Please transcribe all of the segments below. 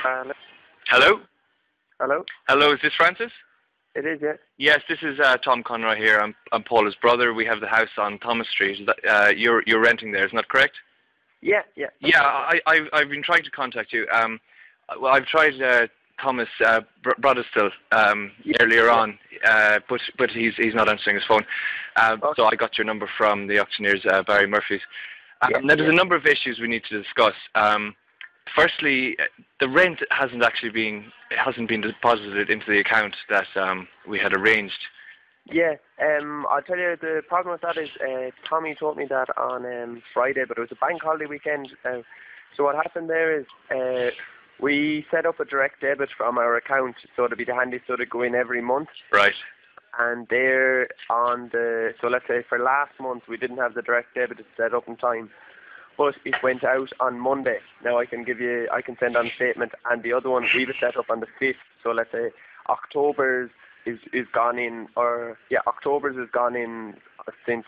Hello? Hello? Hello? Hello, is this Francis? It is, yeah. Yes, this is Tom Conroy here. I'm Paula's brother. We have the house on Thomas Street. You're renting there, isn't that correct? Yeah, yeah. Yeah, I've been trying to contact you. Well, I've tried Thomas Brodestill earlier on, but he's not answering his phone. Okay. So I got your number from the auctioneers, Barry Murphy's. Now there's a number of issues we need to discuss. Firstly, the rent hasn't been deposited into the account that we had arranged. Yeah, I'll tell you, the problem with that is Tommy told me that on Friday, but it was a bank holiday weekend. So what happened there is we set up a direct debit from our account so to be handy so to go in every month. Right. And there on so let's say for last month we didn't have the direct debit set up in time. But it went out on Monday. Now I can send on a statement, and the other one we were set up on the 5th. So let's say October's is gone in, October's is gone in since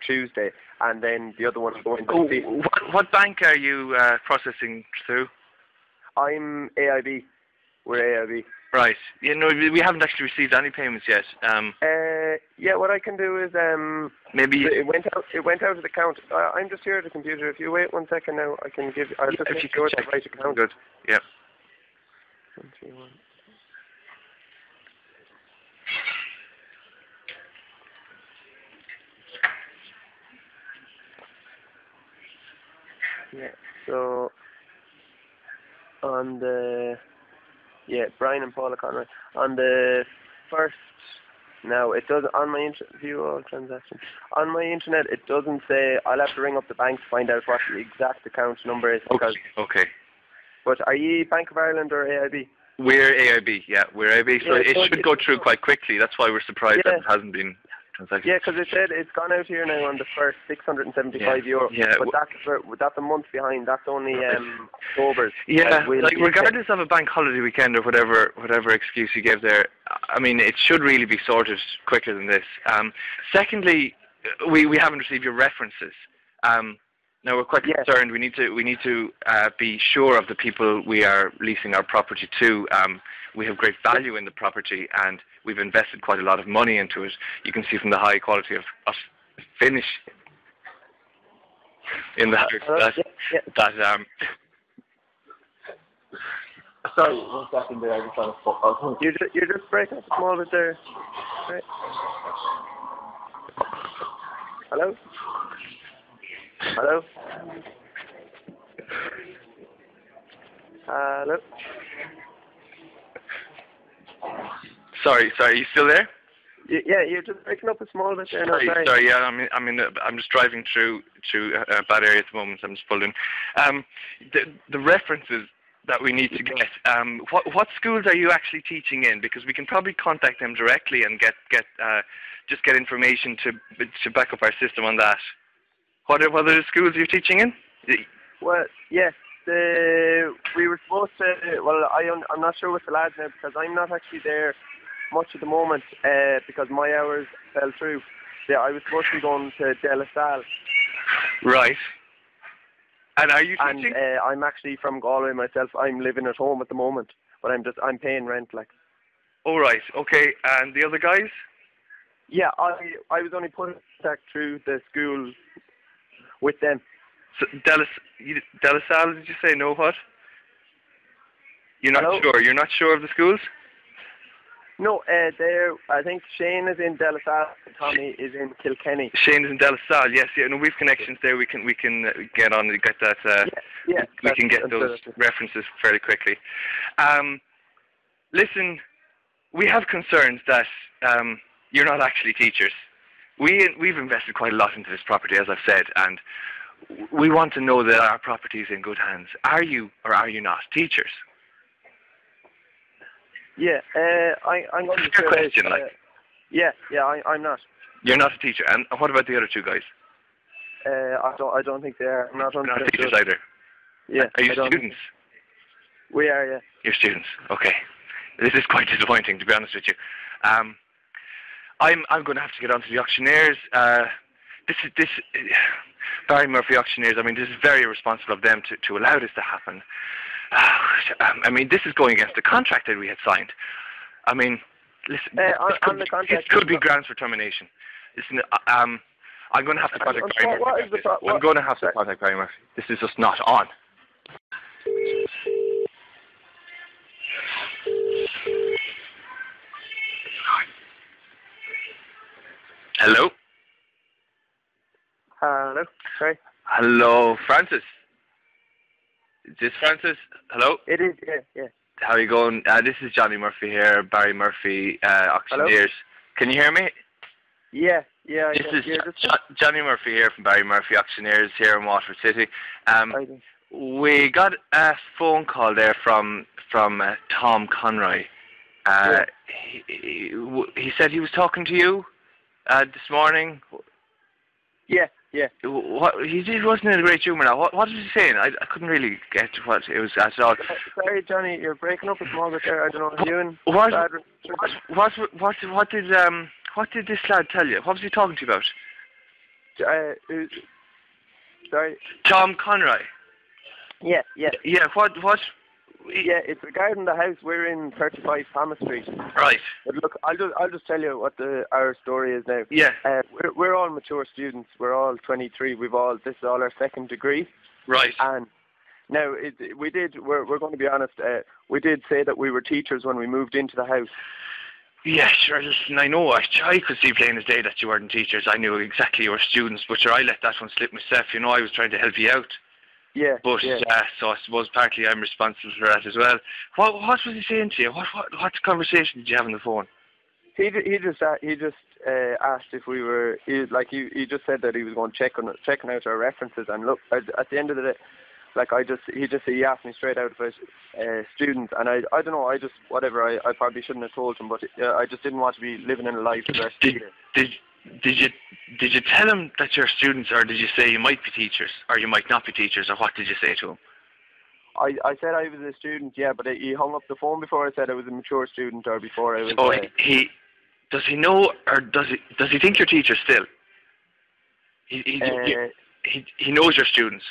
Tuesday, and then the other one is going to the 5th. What bank are you processing through? I'm AIB. We're AIB. Right. You know, we haven't actually received any payments yet. Yeah, what I can do is maybe it went out of the account. I'm just here at the computer. If you wait 1 second now, I can give. I'll just if make you sure could it's the right account. Good. Yeah. 131. Yeah. So on the Brian and Paula Conroy on the 1st. Now it does on my view all transactions. On my internet, it doesn't say. I'll have to ring up the bank to find out what the exact account number is. Okay. But are you Bank of Ireland or AIB? We're AIB. Yeah, we're AIB. So it should go through quite quickly. That's why we're surprised that it hasn't been transacted. Yeah, because it said it's gone out here now on the 1st, €675. Yeah. But that's a month behind. That's only October's. Yeah, regardless of a bank holiday weekend or whatever excuse you give there, I mean, it should really be sorted quicker than this. Secondly, we haven't received your references. Now we're quite concerned. We need to be sure of the people we are leasing our property to. We have great value in the property, and we've invested quite a lot of money into it. You can see from the high quality of finish in the house Sorry, 1 second there. I was trying to You're just breaking up a small bit there. Right. Hello? Hello? Hello? Sorry, are you still there? Yeah, you're just breaking up a small bit there. Sorry. Yeah, I'm just driving through a bad area at the moment. So I'm just pulled in. The references that we need to get. What schools are you actually teaching in? Because we can probably contact them directly and get information to back up our system on that. What are the schools you're teaching in? Well, yes. We were supposed to. Well, I'm not sure with the lads now because I'm not actually there much at the moment because my hours fell through. Yeah, I was supposed to be going to De La Salle. Right. And are you teaching? And I'm actually from Galway myself. I'm living at home at the moment, but I'm paying rent like. Oh right. Okay. And the other guys? Yeah, I was only put in contact through the school with them. So De La Salle, did you say? No, what? You're not sure? You're not sure of the schools? No, I think Shane is in De La Salle, Tommy is in Kilkenny. Shane is in De La Salle, yes. Yeah, no, we've connections there. We can get on and get that. We can get those references fairly quickly. Listen, we have concerns that you're not actually teachers. We've invested quite a lot into this property, as I've said, and we want to know that our property is in good hands. Are you or are you not teachers? Yeah, I'm going to say question, I'm not. You're not a teacher, and what about the other two guys? I don't think they are. I'm not teachers either. Yeah. Are you students? We are, yeah. You're students. Okay. This is quite disappointing, to be honest with you. I'm going to have to get on to the auctioneers. This Barry Murphy auctioneers. I mean, this is very irresponsible of them to allow this to happen. I mean, this is going against the contract that we had signed. I mean, listen, it could be grounds for termination. Listen, I'm going to have to contact Barry Murphy. I'm going to have to contact Barry Murphy. This is just not on. Hello? Hello? Sorry? Hello, Francis. Is this Francis? Hello? It is, yeah. How are you going? This is Johnny Murphy here, Barry Murphy, Auctioneers. Hello? Can you hear me? Yeah. This is Johnny Murphy here from Barry Murphy Auctioneers here in Waterford City. We got a phone call there from Tom Conroy. He said he was talking to you this morning. Yeah. What he wasn't in a great humour now. What was he saying? I couldn't really get what it was at all. Sorry, Johnny, you're breaking up a small bit there. I don't know what you're doing. What did this lad tell you? What was he talking to you about? Sorry. Tom Conroy. Yeah. Yeah. What? Yeah, it's regarding the house. We're in 35 Thomas Street. Right. But look, I'll just tell you what our story is now. Yeah. We're all mature students. We're all 23. This is all our second degree. Right. And now we're going to be honest. We did say that we were teachers when we moved into the house. Yeah, sure. Listen, I know. I could see plain as day that you weren't teachers. I knew exactly you were students, but sure, I let that one slip myself. You know, I was trying to help you out. Yeah. But so I suppose partly I'm responsible for that as well. What was he saying to you? What conversation did you have on the phone? He just asked if we were. He just said that he was going checking out our references, and look, at the end of the day, he asked me straight out about students, and I don't know, I probably shouldn't have told him, but I just didn't want to be living in a life for the rest of the year. Did you tell him that you're students, or did you say you might be teachers, or you might not be teachers, or what did you say to him? I said I was a student, yeah, but he hung up the phone before I said I was a mature student, or before I was. So does he know, or does he think you're teachers still? He knows you're students.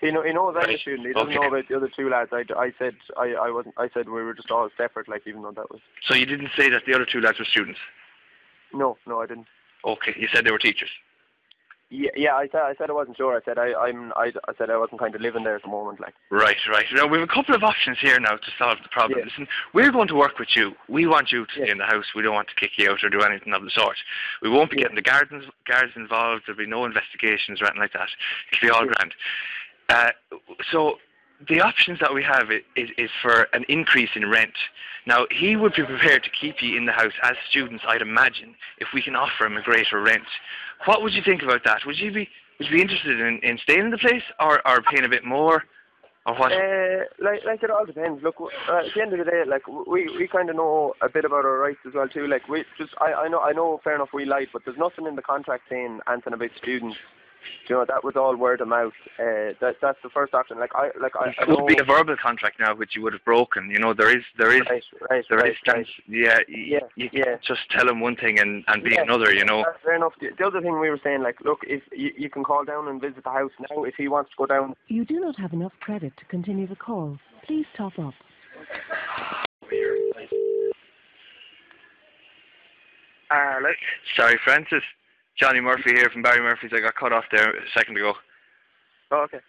He knows I'm a student. He doesn't know about the other two lads. I said I wasn't. I said we were just all separate, like, even though that was. So you didn't say that the other two lads were students? No, I didn't. Okay, you said they were teachers. Yeah. I said I wasn't sure. I said I said I wasn't kind of living there at the moment, like. Right. Now we have a couple of options here now to solve the problem. Yeah. Listen, we're going to work with you. We want you to stay in the house. We don't want to kick you out or do anything of the sort. We won't be getting the guards involved. There'll be no investigations or anything like that. It'll be all grand. So the options that we have is for an increase in rent. Now, he would be prepared to keep you in the house as students, I'd imagine, if we can offer him a greater rent. What would you think about that? Would you be interested in staying in the place, or paying a bit more, or what? Like it all depends. Look, at the end of the day, like, we kind of know a bit about our rights as well too. Like, I know, fair enough, we lied, but there's nothing in the contract saying anything about students. You know, that was all word of mouth. That's the first option. It would be a verbal contract now, which you would have broken. You know, there is. Right. Yeah. Just tell him one thing and be another. You know. That's fair enough. The other thing we were saying, like, look, if you can call down and visit the house now, if he wants to go down. You do not have enough credit to continue the call. Please top up. Sorry, Francis. Johnny Murphy here from Barry Murphy's. I got cut off there a second ago. Oh, okay.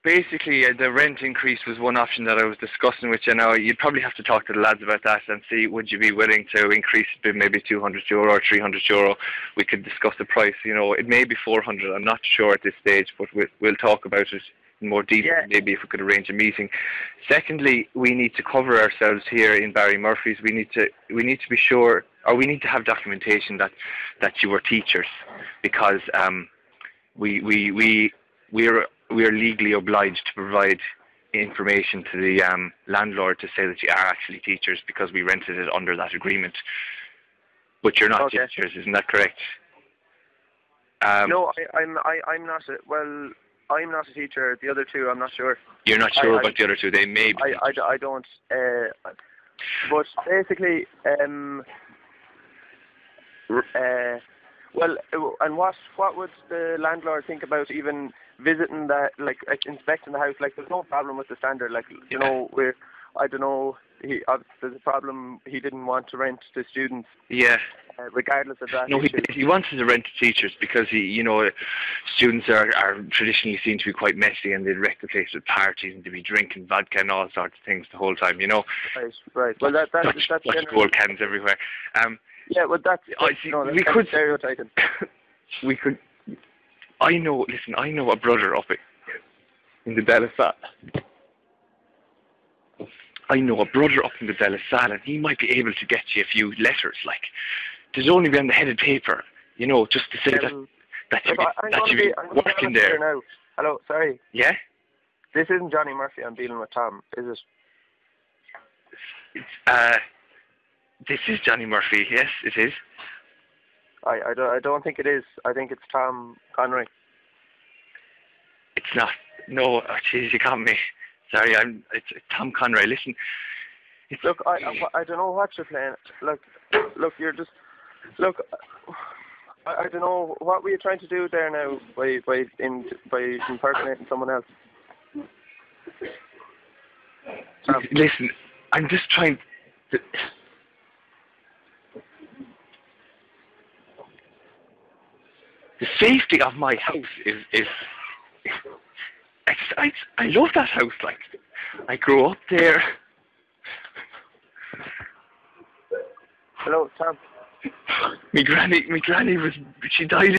Basically, the rent increase was one option that I was discussing with you. Now, you'd probably have to talk to the lads about that and see, would you be willing to increase it to maybe €200 or €300? We could discuss the price. You know, it may be 400. I'm not sure at this stage, but we'll talk about it in more detail. Yeah. Maybe if we could arrange a meeting. Secondly, we need to cover ourselves here in Barry Murphy's. We need to be sure, or we need to have documentation that you were teachers, because we are legally obliged to provide information to the landlord to say that you are actually teachers, because we rented it under that agreement. But you're not teachers, isn't that correct? No, I'm not. I'm not a teacher. The other two, I'm not sure. You're not sure about the other two. They may be. I don't. But basically, well, and what would the landlord think about even visiting the, like inspecting the house. Like, there's no problem with the standard. Like, you know, I don't know, there's a problem. He didn't want to rent to students. Yeah. Regardless of that. No, he wanted to rent to teachers because students are traditionally seen to be quite messy, and they'd wreck the place with parties and to be drinking vodka and all sorts of things the whole time. Right. Well, that's gold cans everywhere. Yeah, well, that's we could stereotyping. We could. I know a brother up in the Belisal. I know a brother up in the Belisal, and he might be able to get you a few letters. Like, there's only be on the headed paper, just to say that you're working there. Now. Hello, sorry. Yeah? This isn't Johnny Murphy I'm dealing with, Tom, is it? This is Johnny Murphy, yes, it is. I don't think it is. I think it's Tom Conroy. It's not. No, jeez, you got me. Sorry, it's Tom Conroy. Listen. Look, I don't know what you're playing. Look, you're just... Look, I don't know, what were you trying to do there now by impersonating someone else? Listen, I'm just trying to... The safety of my house is I love that house. Like, I grew up there. Hello, Tom. My granny she died